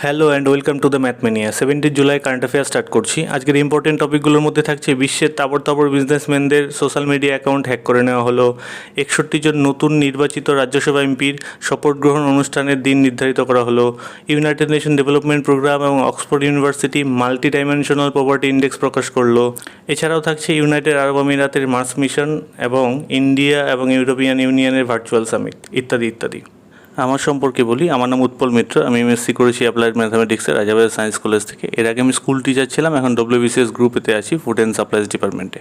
Hello and welcome to the Mathmania. 17 July current affair start করছি। আজকের important টপিকগুলোর মধ্যে থাকছে বিশ্বের তাবড় বিজনেসম্যানদের সোশ্যাল মিডিয়া অ্যাকাউন্ট হ্যাক করে নেওয়া হলো, 61 জন নতুন নির্বাচিত রাজ্যসভা এমপির শপথ গ্রহণ অনুষ্ঠানের দিন নির্ধারিত করা হলো, ইউনাইটেড নেশন ডেভেলপমেন্ট প্রোগ্রাম এবং Oxford University multi dimensional poverty index প্রকাশ করলো। এছাড়াও থাকছে ইউনাইটেড আরব আমিরাতের মার্স মিশন এবং ইন্ডিয়া এবং ইউরোপিয়ান ইউনিয়নের ভার্চুয়াল সামিট ইত্যাদি ইত্যাদি। আমার সম্পর্কে বলি, আমার নাম উৎপল মিত্র। আমি এমএসসি করেছি অ্যাপ্লাইড ম্যাথামেটিক্সের রাজাবাজার সায়েন্স কলেজ থেকে। এর আগে আমি স্কুল টিচার ছিলাম, এখন ডব্লিউবিসিএস গ্রুপেতে আছি, ফুড অ্যান্ড সাপ্লাইজ ডিপার্টমেন্টে।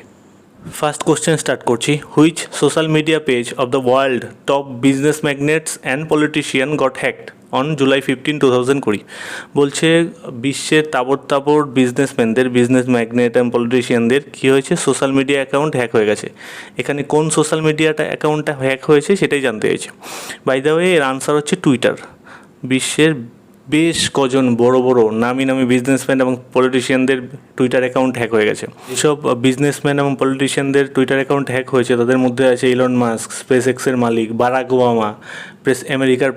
ফার্স্ট কোশ্চেন স্টার্ট করছি। Which social media page of the world top business magnets and politician goat hacked on July 15, 2020? বলছে বিশ্বের তাবড় বিজনেসম্যানদের, বিজনেস ম্যাগনেট অ্যান্ড পলিটিশিয়ানদের কী হয়েছে, সোশ্যাল মিডিয়া অ্যাকাউন্ট হ্যাক হয়ে গেছে। এখানে কোন সোশ্যাল মিডিয়াটা অ্যাকাউন্টটা হ্যাক হয়েছে সেটাই জানতে চাইছে। বাই দ্য ওয়ে, এর আনসার হচ্ছে টুইটার। বিশ্বের বেশ কজন বড় নামি বিজনেসম্যান এবং পলিটিশিয়ানদের টুইটার অ্যাকাউন্ট হ্যাক হয়ে গেছে। যেসব বিজনেসম্যান এবং পলিটিশিয়ানদের টুইটার অ্যাকাউন্ট হ্যাক হয়েছে তাদের মধ্যে আছে ইলন মাস্ক, স্পেস এক্সের মালিক, বারাক ওবামা, আমেরিকার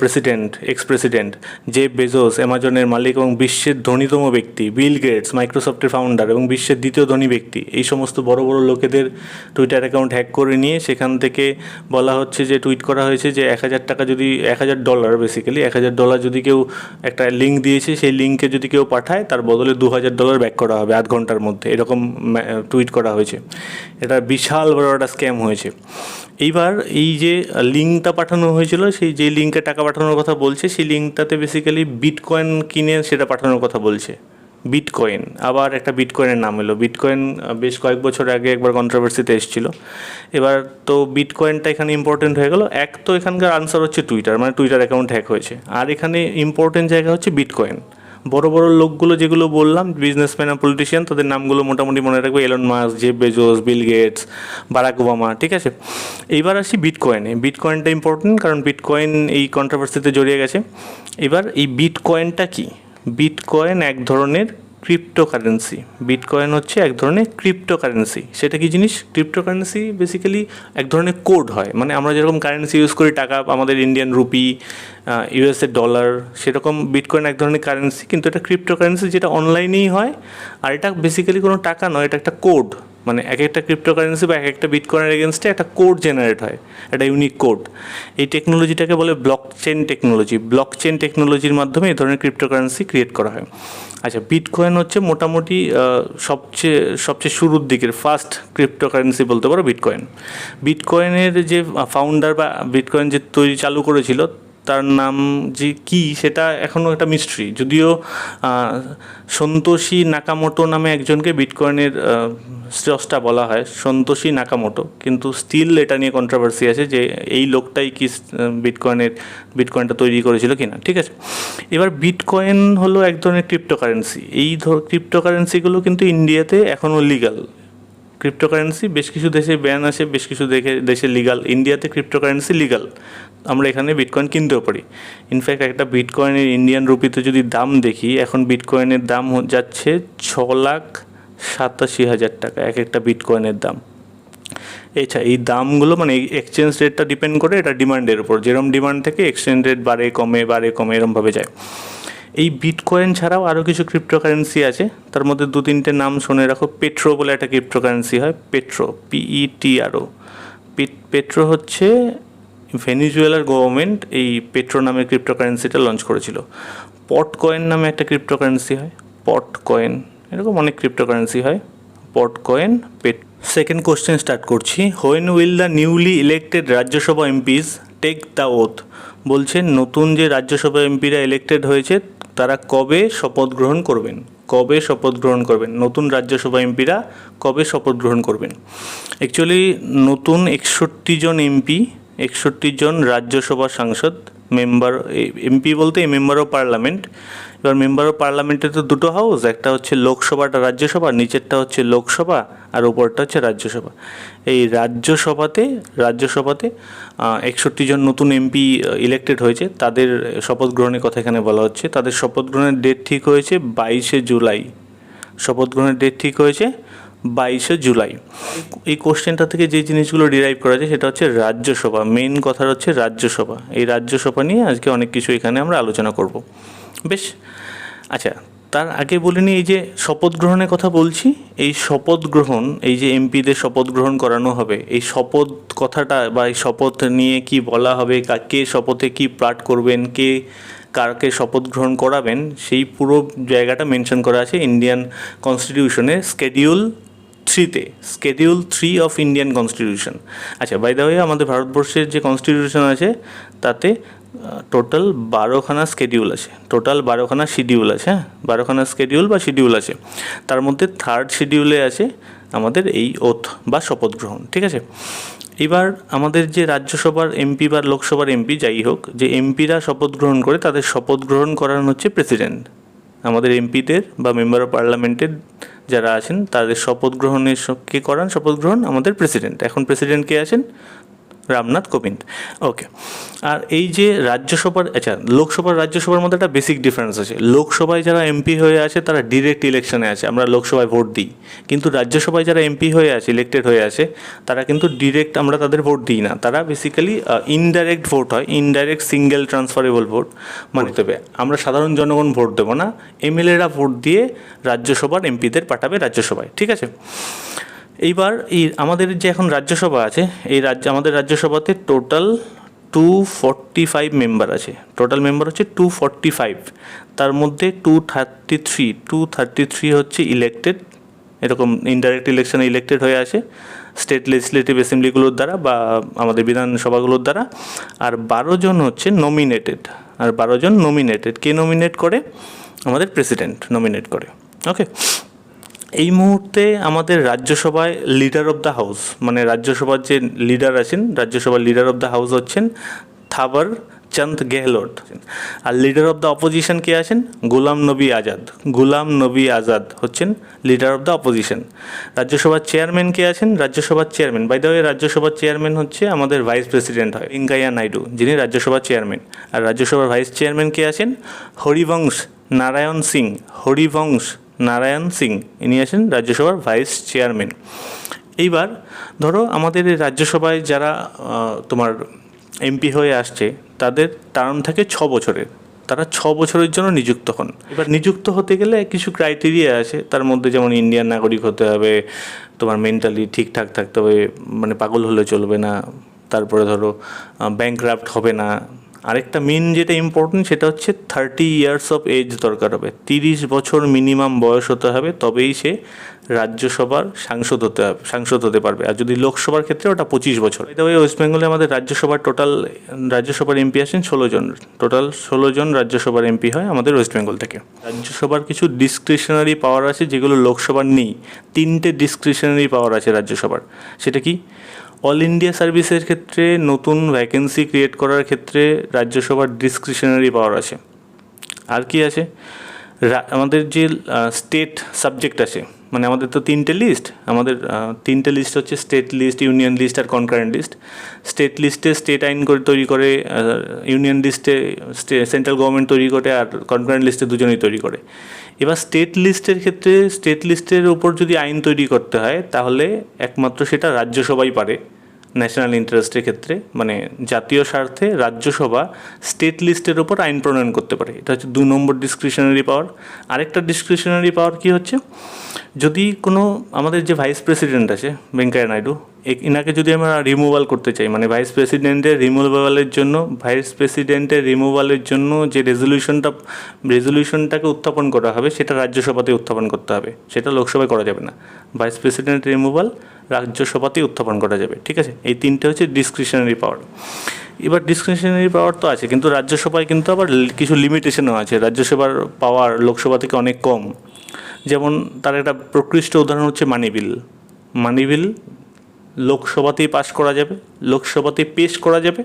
এক্স প্রেসিডেন্ট, জেফ বেজোস অ্যামাজনের মালিক এবং বিশ্বের ধনীতম ব্যক্তি, বিল গেটস মাইক্রোসফটের ফাউন্ডার এবং বিশ্বের দ্বিতীয় ধনী ব্যক্তি। এই সমস্ত বড় লোকেদের টুইটার অ্যাকাউন্ট হ্যাক করে নিয়ে সেখান থেকে বলা হচ্ছে যে টুইট করা হয়েছে যে $1,000 যদি $1,000 বেসিক্যালি $1,000 যদি কেউ একটা লিঙ্ক দিয়েছে, সেই লিঙ্কে যদি কেউ পাঠায় তার বদলে $2,000 ব্যাক করা হবে 8 ঘন্টার মধ্যে, এরকম টুইট করা হয়েছে। এটা বিশাল বড় একটা স্ক্যাম হয়েছে। এইবার এই যে লিঙ্কটা পাঠানো হয়েছিল, সেই যে লিঙ্কে টাকা পাঠানোর কথা বলছে, সেই লিঙ্কটাতে বেসিক্যালি বিটকয়েন কিনে সেটা পাঠানোর কথা বলছে। বিটকয়েন, আবার একটা বিটকয়েনের নাম এলো। বিটকয়েন বেশ কয়েক বছর আগে একবার কন্ট্রোভার্সিতে এসেছিল। এবার তো বিটকয়েনটা এখানে ইম্পর্টেন্ট হয়ে গেল। এক তো এখানকার আনসার হচ্ছে টুইটার, মানে টুইটার অ্যাকাউন্ট হ্যাক হয়েছে। আর এখানে ইম্পর্টেন্ট জায়গা হচ্ছে বিটকয়েন। বড় লোকগুলো যেগুলো বললাম, বিজনেসম্যান আর পলিটিশিয়ান, তাদের নামগুলো মোটামুটি মনে রাখবে: Elon Musk, Jeff Bezos, Bill Gates, Barack Obama. ঠিক আছে, এইবার আসি বিটকয়েনে। বিটকয়েনটা ইম্পর্টেন্ট কারণ বিটকয়েন এই কন্ট্রোভার্সিতে জড়িয়ে গেছে। এবার এই বিটকয়েনটা কি? বিটকয়েন এক ধরনের ক্রিপ্টোকারেন্সি। বিটকয়েন হচ্ছে এক ধরনের ক্রিপ্টোকারেন্সি। সেটা কি জিনিস? ক্রিপ্টোকারেন্সি বেসিক্যালি এক ধরনের কোড হয়, মানে আমরা যেরকম কারেন্সি ইউজ করি টাকা, আমাদের ইন্ডিয়ান রুপি, ইউএসএ ডলার, সেরকম বিটকয়েন এক ধরনের কারেন্সি, কিন্তু এটা ক্রিপ্টোকারেন্সি, যেটা অনলাইনেই হয়। আর এটা বেসিক্যালি কোনো টাকা নয়, এটা একটা কোড। মানে এক একটা ক্রিপ্টোকারেন্সি বা এক একটা বিটকয়েনের এগেনস্টে একটা কোড জেনারেট হয়, একটা ইউনিক কোড। এই টেকনোলজিটাকে বলে ব্লকচেন টেকনোলজি। ব্লকচেন টেকনোলজির মাধ্যমে এই ধরনের ক্রিপ্টোকারেন্সি ক্রিয়েট করা হয়। আচ্ছা, বিটকয়েন হচ্ছে মোটামুটি সবচেয়ে শুরুর দিকের ফার্স্ট ক্রিপ্টোকারেন্সি বলতে পারো বিটকয়েন। বিটকয়েনের যে ফাউন্ডার বা বিটকয়েন যে চালু করেছিল, তার নাম যে কী সেটা এখনও একটা মিস্ট্রি। যদিও সন্তোশি নাকামোটো নামে একজনকে বিটকয়েনের স্রষ্টা বলা হয়, সন্তোশি নাকামোটো, কিন্তু স্টিল এটা নিয়ে কন্ট্রোভার্সি আছে যে এই লোকটাই কি বিটকয়েনটা তৈরি করেছিল কিনা। ঠিক আছে, এবার বিটকয়েন হলো এক ধরনের ক্রিপ্টোকারেন্সি। এই ক্রিপ্টোকারেন্সিগুলো কিন্তু ইন্ডিয়াতে এখনও লিগাল। ক্রিপ্টোকারেন্সি বেশ কিছু দেশে ব্যান আছে, বেশ কিছু দেশে লিগাল। ইন্ডিয়াতে ক্রিপ্টোকারেন্সি লিগাল, আমরা এখানে বিটকয়েন কিনতেও পারি। ইনফ্যাক্ট একটা বিটকয়েনের ইন্ডিয়ান রুপিতে যদি দাম দেখি, এখন বিটকয়েনের দাম যাচ্ছে 6,87,000 টাকা এক একটা বিটকয়েনের দাম। আচ্ছা, এই দামগুলো মানে এক্সচেঞ্জ রেটটা ডিপেন্ড করে, এটা ডিমান্ডের উপর। যেরকম ডিমান্ড থেকে এক্সচেঞ্জ রেট বাড়ে কমে এরমভাবে যায়। এই বিটকয়েন ছাড়াও আরও কিছু ক্রিপ্টোকারেন্সি আছে, তার মধ্যে 2-3টে নাম শুনে রাখো। পেট্রো বলে একটা ক্রিপ্টোকারেন্সি হয়, পেট্রো, PETRO। পেট্রো হচ্ছে ভেনিজুয়েলার গভর্নমেন্ট এই পেট্রো নামের ক্রিপ্টোকারেন্সিটা লঞ্চ করেছিল। পটকয়েন নামে একটা ক্রিপ্টোকারেন্সি হয়, পটকয়েন। এরকম অনেক ক্রিপ্টোকারেন্সি হয়, পটকয়েন, সেকেন্ড কোশ্চেন স্টার্ট করছি। When will the newly elected Rajya Sabha MPs take the oath? বলছে নতুন যে রাজ্যসভা এমপিরা ইলেক্টেড হয়েছে তারা কবে শপথ গ্রহণ করবেন? কবে শপথ গ্রহণ করবেন? নতুন রাজ্যসভা এমপিরা কবে শপথ গ্রহণ করবেন? অ্যাকচুয়ালি নতুন 61 জন এমপি, 61 জন রাজ্যসভা সাংসদ, মেম্বার, এমপি বলতে মেম্বার অফ পার্লামেন্ট। এবার মেম্বার অফ পার্লামেন্টে তো দুটো হাউস, একটা হচ্ছে লোকসভাটা রাজ্যসভা, নিচেরটা হচ্ছে লোকসভা আর উপরটা হচ্ছে রাজ্যসভা। এই রাজ্যসভাতে 61 জন নতুন এমপি ইলেক্টেড হয়েছে, তাদের শপথ গ্রহণের কথা এখানে বলা হচ্ছে। তাদের শপথ গ্রহণের ডেট ঠিক হয়েছে 22শে জুলাই। শপথ গ্রহণের ডেট ঠিক হয়েছে 22শে জুলাই। এই কোশ্চেনটা থেকে যে জিনিসগুলো ডিরাইভ করা যায় সেটা হচ্ছে রাজ্যসভা। মেন কথা হচ্ছে রাজ্যসভা। এই রাজ্যসভা নিয়ে আজকে অনেক কিছু এখানে আমরা আলোচনা করব। বেশ, আচ্ছা, তার আগে বলে নিই, এই যে শপথ গ্রহণের কথা বলছি, এই শপথ গ্রহণ, এই যে এমপিদের শপথ গ্রহণ করানো হবে, এই শপথ কথাটা বা এই শপথ নিয়ে কি বলা হবে, কে শপথে কি পাঠ করবেন, কে কারকে শপথ গ্রহণ করাবেন, সেই পুরো জায়গাটা মেনশন করা আছে ইন্ডিয়ান কনস্টিটিউশনে স্কেডিউল 3 অফ ইন্ডিয়ান কনস্টিটিউশন। আচ্ছা, বাই দ্য ওয়ে, আমাদের ভারতবর্ষের যে কনস্টিটিউশন আছে তাতে টোটাল 12খানা স্কেডিউল আছে, টোটাল 12খানা শিডিউল আছে, হ্যাঁ, 12খানা স্কেডিউল বা শিডিউল আছে। তার মধ্যে থার্ড শিডিউলে আছে আমাদের এই ওথ বা শপথ গ্রহণ, ঠিক আছে। এবার আমাদের যে রাজ্যসভার এমপি বা লোকসভার এমপি যাই হোক, যে এমপিরা শপথ গ্রহণ করে, তাদের শপথ গ্রহণ করানো হচ্ছে প্রেসিডেন্ট। আমাদের এমপিদের বা মেম্বার অফ পার্লামেন্টের যারা আছেন তাদের শপথ গ্রহণের কে করান শপথ গ্রহণ? আমাদের প্রেসিডেন্ট। এখন প্রেসিডেন্ট কে আছেন? রামনাথ কোবিন্দ। ওকে। আর এই যে রাজ্যসভার, আচ্ছা, লোকসভার রাজ্যসভার মধ্যে একটা বেসিক ডিফারেন্স আছে। লোকসভায় যারা এমপি হয়ে আছে তারা ডিরেক্ট ইলেকশনে আছে, আমরা লোকসভায় ভোট দিই। কিন্তু রাজ্যসভায় যারা এমপি হয়ে আছে, ইলেক্টেড হয়ে আছে, তারা কিন্তু ডিরেক্ট আমরা তাদের ভোট দিই না, তারা বেসিক্যালি ইনডাইরেক্ট ভোট হয়, ইনডাইরেক্ট সিঙ্গেল ট্রান্সফারেবল ভোট মানে দেবে। আমরা সাধারণ জনগণ ভোট দেবো না, এমএলএরা ভোট দিয়ে রাজ্যসভার এমপিদের পাঠাবে রাজ্যসভায়, ঠিক আছে। এইবার এই আমাদের যে এখন রাজ্যসভা আছে, এই আমাদের রাজ্যসভাতে টোটাল 245 মেম্বার আছে, টোটাল মেম্বার হচ্ছে 245। তার মধ্যে 233 হচ্ছে ইলেক্টেড, এরকম ইনডাইরেক্ট ইলেকশনে ইলেক্টেড হয়ে আসে স্টেট লেজিসলেটিভ অ্যাসেম্বলিগুলোর দ্বারা বা আমাদের বিধানসভাগুলোর দ্বারা। আর 12 জন হচ্ছে নমিনেটেড, আর 12 জন নমিনেটেড। কে নমিনেট করে? আমাদের প্রেসিডেন্ট নমিনেট করে। ওকে। এই মুহূর্তে আমাদের রাজ্যসভায় লিডার অফ দ্য হাউস, মানে রাজ্যসভার যে লিডার আছেন, রাজ্যসভার লিডার অফ দ্য হাউস হচ্ছেন থাওয়ার চাঁদ গেহলোট। আর লিডার অফ দ্য অপোজিশন কে আছেন? গোলাম নবী আজাদ হচ্ছেন লিডার অফ দ্য অপোজিশন। রাজ্যসভার চেয়ারম্যান কে আছেন? রাজ্যসভার চেয়ারম্যান, বাই দ্য ওয়ে, রাজ্যসভার চেয়ারম্যান হচ্ছে আমাদের ভাইস প্রেসিডেন্ট হয়, ভেঙ্কাইয়া নাইডু, যিনি রাজ্যসভার চেয়ারম্যান। আর রাজ্যসভার ভাইস চেয়ারম্যান কে আছেন? হরিবংশ নারায়ণ সিং, ইনি আছেন রাজ্যসভার ভাইস চেয়ারম্যান। এইবার ধরো আমাদের এই রাজ্যসভায় যারা তোমার এমপি হয়ে আসছে, তাদের টার্ম থাকে 6 বছরের, তারা 6 বছরের জন্য নিযুক্ত হন। এবার নিযুক্ত হতে গেলে কিছু ক্রাইটেরিয়া আছে, তার মধ্যে যেমন ইন্ডিয়ান নাগরিক হতে হবে, তোমার মেন্টালি ঠিকঠাক থাকতে হবে, মানে পাগল হলে চলবে না, তারপরে ধরো ব্যাংকরাপ্ট হবে না। আরেকটা মেন যেটা ইম্পর্টেন্ট সেটা হচ্ছে 30 ইয়ার্স অফ এজ দরকার হবে, 30 বছর মিনিমাম বয়স হতে হবে, তবেই সে রাজ্যসভার সাংসদ হতে পারবে। আর যদি লোকসভার ক্ষেত্রে ওটা 25 বছর। তবে ওয়েস্ট বেঙ্গলে আমাদের রাজ্যসভার এমপি আছেন 16 জন, টোটাল 16 জন রাজ্যসভার এমপি হয় আমাদের ওয়েস্ট বেঙ্গল থেকে। রাজ্যসভার কিছু ডিসক্রিশনারি পাওয়ার আছে যেগুলো লোকসভার নেই। 3টে ডিসক্রিশনারি পাওয়ার আছে রাজ্যসভার। সেটা কি? অল ইন্ডিয়া সার্ভিসের ক্ষেত্রে নতুন ভ্যাকেন্সি ক্রিয়েট করার ক্ষেত্রে রাজ্যসভার ডিসক্রিশনারি পাওয়ার আছে। আর কি আছে? আমাদের যে স্টেট সাবজেক্ট আছে, মানে আমাদের তো 3টে লিস্ট, আমাদের 3টে লিস্ট হচ্ছে স্টেট লিস্ট, ইউনিয়ন লিস্ট আর কনকারেন্ট লিস্ট। স্টেট লিস্টে স্টেট আইন তৈরি করে, ইউনিয়ন লিস্টে সেন্ট্রাল গভর্নমেন্ট তৈরি করে, আর কনকারেন্ট লিস্টে দুজনেই তৈরি করে। এবার স্টেট লিস্টের ক্ষেত্রে স্টেট লিস্টের উপর যদি আইন তৈরি করতে হয়, তাহলে একমাত্র সেটা রাজ্যসভাই পারে। ন্যাশনাল ইন্টারেস্টের ক্ষেত্রে, মানে জাতীয় স্বার্থে রাজ্যসভা স্টেট লিস্টের ওপর আইন প্রণয়ন করতে পারে। এটা হচ্ছে 2 নম্বর ডিসক্রিশনারি পাওয়ার। আরেকটা ডিসক্রিশনারি পাওয়ার কি হচ্ছে? যদি কোনো আমাদের যে ভাইস প্রেসিডেন্ট আছে ভেঙ্কাইয়া নাইডু, এনাকে যদি আমরা রিমুভাল করতে চাই, মানে ভাইস প্রেসিডেন্টের রিমুভালের জন্য যে রেজলিউশনটাকে উত্থাপন করা হবে, সেটা রাজ্যসভাতে উত্থাপন করতে হবে, সেটা লোকসভায় করা যাবে না। ভাইস প্রেসিডেন্ট রিমুভাল রাজ্যসভাতেই উত্থাপন করা যাবে, ঠিক আছে। এই 3টে হচ্ছে ডিসক্রিশনারি পাওয়ার। এবার ডিসক্রিশনারি পাওয়ার তো আছে, কিন্তু রাজ্যসভায় কিন্তু আবার কিছু লিমিটেশনও আছে। রাজ্যসভার পাওয়ার লোকসভা থেকে অনেক কম। যেমন তার একটা প্রকৃষ্ট উদাহরণ হচ্ছে মানি বিল লোকসভাতেই পাশ করা যাবে, লোকসভাতে পেশ করা যাবে,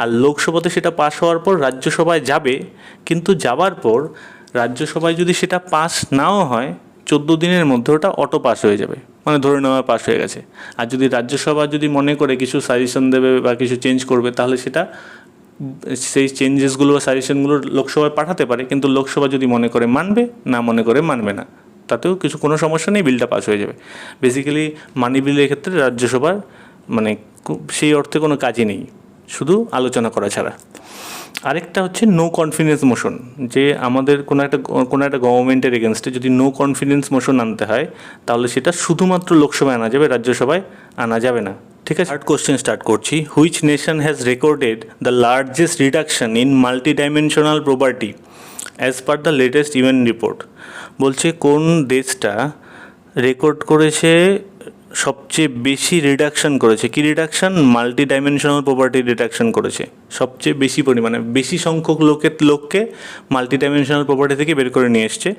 আর লোকসভাতে সেটা পাশ হওয়ার পর রাজ্যসভায় যাবে, কিন্তু যাওয়ার পর রাজ্যসভায় যদি সেটা পাস নাও হয়, 14 দিনের মধ্যে ওটা অটো পাস হয়ে যাবে, মানে ধরে নেওয়া পাস হয়ে গেছে। আর যদি রাজ্যসভা যদি মনে করে কিছু সাজেশন দেবে বা কিছু চেঞ্জ করবে, তাহলে সেটা সেই চেঞ্জেসগুলো বা সাজেশনগুলো লোকসভায় পাঠাতে পারে, কিন্তু লোকসভা যদি মনে করে মানবে, না মনে করে মানবে না, তাতেও কোনো সমস্যা নেই, বিলটা পাস হয়ে যাবে। বেসিক্যালি মানি বিলের ক্ষেত্রে রাজ্যসভার মানে সেই অর্থে কোনো কাজই নেই, শুধু আলোচনা করা ছাড়া। আরেকটা হচ্ছে নো কনফিডেন্স মোশন, যে আমাদের কোনো একটা গভর্নমেন্টের এগেনস্টে যদি নো কনফিডেন্স মোশন আনতে হয় তাহলে সেটা শুধুমাত্র লোকসভায় আনা যাবে, রাজ্যসভায় আনা যাবে না। ঠিক আছে, থার্ড কোশ্চেন স্টার্ট করছি। Which nation has recorded the largest reduction in multi dimensional property as per the latest UN report? বলছে কোন দেশটা রেকর্ড করেছে সবচেয়ে বেশি রিডাকশন করেছে। কি reduction? Multi dimensional property reduction করেছে সবচেয়ে বেশি পরিমাণে, বেশি সংখ্যক লোককে মাল্টি ডাইমেনশনাল প্রপার্টি থেকে বের করে নিয়ে এসছে।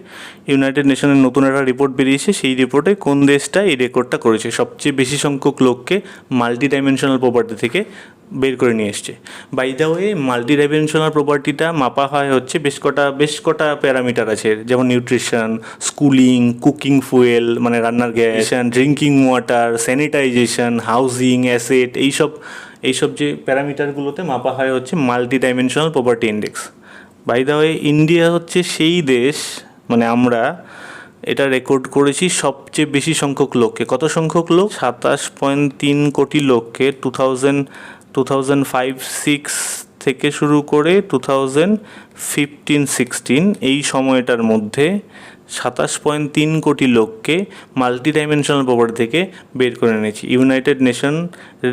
ইউনাইটেড নেশনের নতুন একটা রিপোর্ট বেরিয়েছে, সেই রিপোর্টে কোন দেশটা এই রেকর্ডটা করেছে, সবচেয়ে বেশি সংখ্যক লোককে মাল্টি ডাইমেনশনাল প্রপার্টি থেকে বের করে নিয়ে এসছে। By the way, multi dimensional প্রপার্টিটা মাপা হয় হচ্ছে বেশ কটা প্যারামিটার আছে, যেমন নিউট্রিশন, স্কুলিং, কুকিং ফুয়েল মানে রান্নার gas, drinking water, sanitization, housing, asset, এইসব যে প্যারামিটারগুলোতে মাপা হয় হচ্ছে multi dimensional property index. By the way, India হচ্ছে সেই দেশ, মানে আমরা এটা রেকর্ড করেছি সবচেয়ে বেশি সংখ্যক লোককে। কত সংখ্যক লোক? 27.3 কোটি লোককে 2005-06 থেকে শুরু করে 2015-16 এই সময়টার মধ্যে 27.3 কোটি লোককে মাল্টি ডাইমেনশনাল প্রপার্টি থেকে বের করে এনেছি। United Nation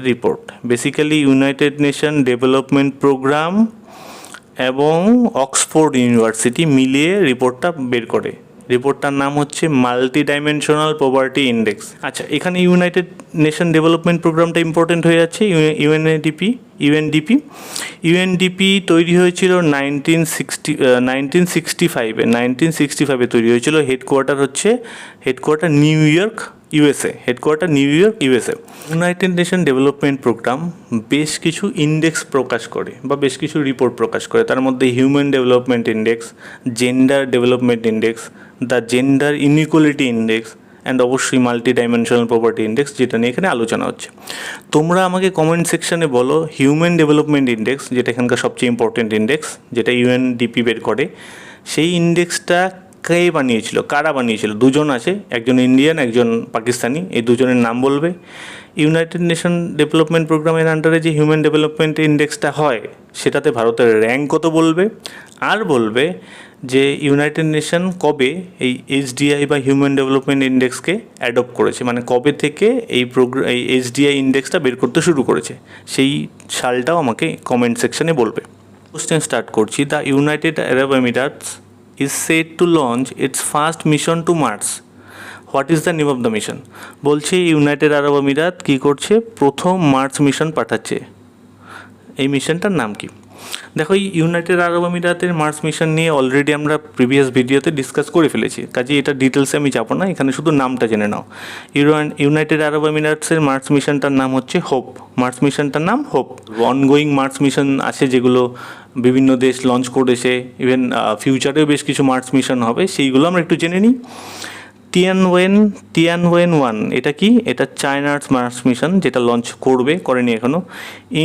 report, basically United Nation development programme এবং অক্সফোর্ড ইউনিভার্সিটি মিলিয়ে রিপোর্টটা বের করে। রিপোর্টটার নাম হচ্ছে মাল্টি ডাইমেনশনাল প্রপার্টি ইন্ডেক্স। আচ্ছা, এখানে ইউনাইটেড নেশন ডেভেলপমেন্ট প্রোগ্রামটা ইম্পর্টেন্ট হয়ে যাচ্ছে। ইউএনডিপি তৈরি হয়েছিল 1965-এ তৈরি হয়েছিল। Headquarter New York, USA. United Nation development programme বেশ কিছু ইন্ডেক্স প্রকাশ করে বা বেশ কিছু রিপোর্ট প্রকাশ করে। তার মধ্যে human development index, gender development index, the gender inequality index and অবশ্যই মাল্টি ডাইমেনশনাল প্রপার্টি ইন্ডেক্স, যেটা নিয়ে এখানে আলোচনা হচ্ছে। তোমরা আমাকে কমেন্ট সেকশানে বলো হিউম্যান ডেভেলপমেন্ট ইন্ডেক্স, যেটা এখানকার সবচেয়ে ইম্পর্টেন্ট ইন্ডেক্স, যেটা ইউএনডিপি বের করে, সেই ইন্ডেক্সটা কারা বানিয়েছিল? দুজন আছে, একজন ইন্ডিয়ান, একজন পাকিস্তানি। এই দুজনের নাম বলবে। ইউনাইটেড নেশন ডেভেলপমেন্ট প্রোগ্রামের আন্ডারে যে হিউম্যান ডেভেলপমেন্ট ইন্ডেক্সটা হয় সেটাতে ভারতের র্যাঙ্ক কত বলবে, আর বলবে যে ইউনাইটেড নেশন কবে এই এইচডিআই বা হিউম্যান ডেভেলপমেন্ট ইন্ডেক্সকে অ্যাডপ্ট করেছে, মানে কবে থেকে এই এইচডিআই ইন্ডেক্সটা বের করতে শুরু করেছে, সেই সালটাও আমাকে কমেন্ট সেকশনে বলবে। কোশ্চেন স্টার্ট করছি। The United Arab Emirates is said to launch its first mission to Mars. What is the name of the mission? বলছে ইউনাইটেড আরব আমিরাত কী করছে? প্রথম মার্স মিশন পাঠাচ্ছে। এই মিশনটার নাম কি? দেখো, এই ইউনাইটেড আরব আমিরাতের মার্স মিশন নিয়ে অলরেডি আমরা প্রিভিয়াস ভিডিওতে ডিসকাস করে ফেলেছি, কাজে এটা ডিটেলসে আমি যাবো না, এখানে শুধু নামটা জেনে নাও। ইউনাইটেড আরব আমিরাটসের মার্স মিশনটার নাম হচ্ছে হোপ। মার্স মিশনটার নাম হোপ। অনগোয়িং মার্স মিশন আছে যেগুলো বিভিন্ন দেশ লঞ্চ করেছে, ইভেন ফিউচারেও বেশ কিছু মার্স মিশন হবে, সেইগুলো আমরা একটু জেনে নিই। টিয়ানওয়েন-1 এটা কি? এটা চায়নার মার্স মিশন, যেটা লঞ্চ করেনি এখনও।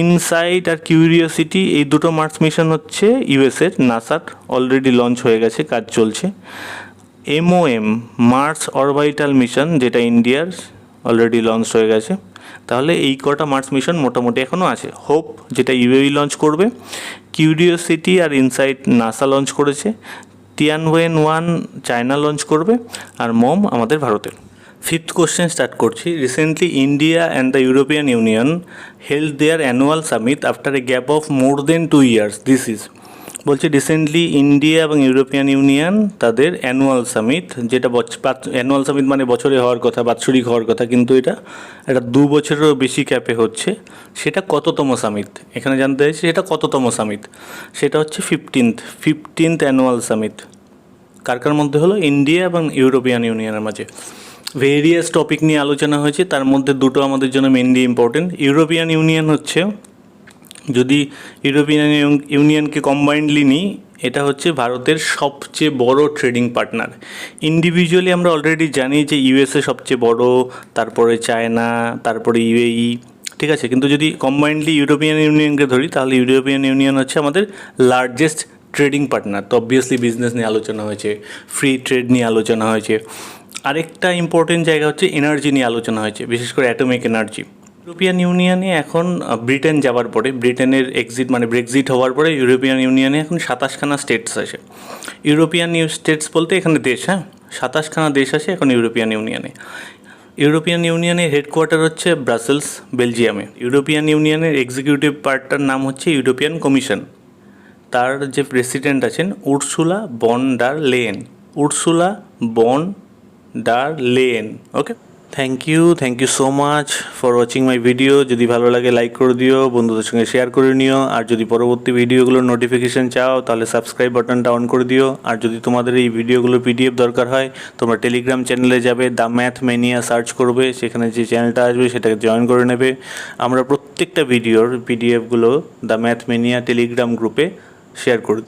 ইনসাইট আর কিউরিওসিটি, এই দুটো মার্স মিশন হচ্ছে ইউএসের, নাসার, অলরেডি লঞ্চ হয়ে গেছে, কাজ চলছে। MOM মার্স অরবিটাল মিশন, যেটা ইন্ডিয়ার, অলরেডি লঞ্চ হয়ে গেছে। তাহলে এই কটা মার্স মিশন মোটামুটি এখনও আছে। হোপ, যেটা ইউএই লঞ্চ করবে। কিউরিওসিটি আর ইনসাইট নাসা লঞ্চ করেছে। টিয়ানওয়েন-1 চায়না লঞ্চ করবে, আর মম আমাদের ভারতের। ফিফথ কোশ্চেন স্টার্ট করছি। Recently India and the European Union held their annual summit after a gap of more than 2 years। বলছে রিসেন্টলি ইন্ডিয়া এবং ইউরোপিয়ান ইউনিয়ন তাদের annual summit, যেটা অ্যানুয়াল সামিট মানে বছরে হওয়ার কথা, বাৎসরিক হওয়ার কথা, কিন্তু এটা 2 বছরেরও বেশি ক্যাপে হচ্ছে। সেটা কততম সামিট এখানে জানতে চাইছি, সেটা কততম সামিট? সেটা হচ্ছে 15th অ্যানুয়াল সামিট। কার মধ্যে হলো? ইন্ডিয়া এবং ইউরোপিয়ান ইউনিয়নের মাঝে। ভেরিয়াস টপিক নিয়ে আলোচনা হয়েছে, তার মধ্যে দুটো আমাদের জন্য মেনলি ইম্পর্টেন্ট। ইউরোপিয়ান ইউনিয়ন হচ্ছে, যদি ইউরোপিয়ান ইউনিয়নকে কম্বাইন্ডলি নিই, এটা হচ্ছে ভারতের সবচেয়ে বড় ট্রেডিং পার্টনার। ইন্ডিভিজুয়ালি আমরা অলরেডি জানি যে ইউএসএ সবচেয়ে বড়, তারপরে চায়না, তারপরে ইউএই, ঠিক আছে। কিন্তু যদি কম্বাইন্ডলি ইউরোপিয়ান ইউনিয়নকে ধরি, তাহলে ইউরোপিয়ান ইউনিয়ন হচ্ছে আমাদের লার্জেস্ট ট্রেডিং পার্টনার। তো অবভিয়াসলি বিজনেস নিয়ে আলোচনা হয়েছে, ফ্রি ট্রেড নিয়ে আলোচনা হয়েছে। আরেকটা ইম্পর্টেন্ট জায়গা হচ্ছে এনার্জি নিয়ে আলোচনা হয়েছে, বিশেষ করে অ্যাটমিক এনার্জি। ইউরোপিয়ান ইউনিয়নে এখন ব্রিটেন যাওয়ার পরে, ব্রিটেনের এক্সিট মানে ব্রেক্সিট হওয়ার পরে ইউরোপিয়ান ইউনিয়নে এখন 27খানা স্টেটস আছে। ইউরোপিয়ান স্টেটস বলতে এখানে দেশ, হ্যাঁ, 27খানা দেশ আছে এখন ইউরোপিয়ান ইউনিয়নে। ইউরোপিয়ান ইউনিয়নের হেডকোয়ার্টার হচ্ছে ব্রাসেলস, বেলজিয়ামে। ইউরোপিয়ান ইউনিয়নের এক্সিকিউটিভ পার্টটার নাম হচ্ছে ইউরোপিয়ান কমিশন। তার যে প্রেসিডেন্ট আছেন Ursula von der Leyen, Ursula von der Leyen. Okay, thank you so much for watching my video. যদি ভালো লাগে লাইক করে দিও, বন্ধুদের সঙ্গে শেয়ার করে নিও। আর যদি পরবর্তী ভিডিওগুলোর নোটিফিকেশান চাও তাহলে সাবস্ক্রাইব বাটনটা অন করে দিও। আর যদি তোমাদের এই ভিডিওগুলোর পিডিএফ দরকার হয় তোমরা টেলিগ্রাম চ্যানেলে যাবে, দ্য ম্যাথ ম্যানিয়া সার্চ করবে, সেখানে যে চ্যানেলটা আসবে সেটাকে জয়েন করে নেবে। আমরা প্রত্যেকটা ভিডিওর পিডিএফগুলো দ্য ম্যাথ ম্যানিয়া টেলিগ্রাম গ্রুপে শেয়ার করে দিই।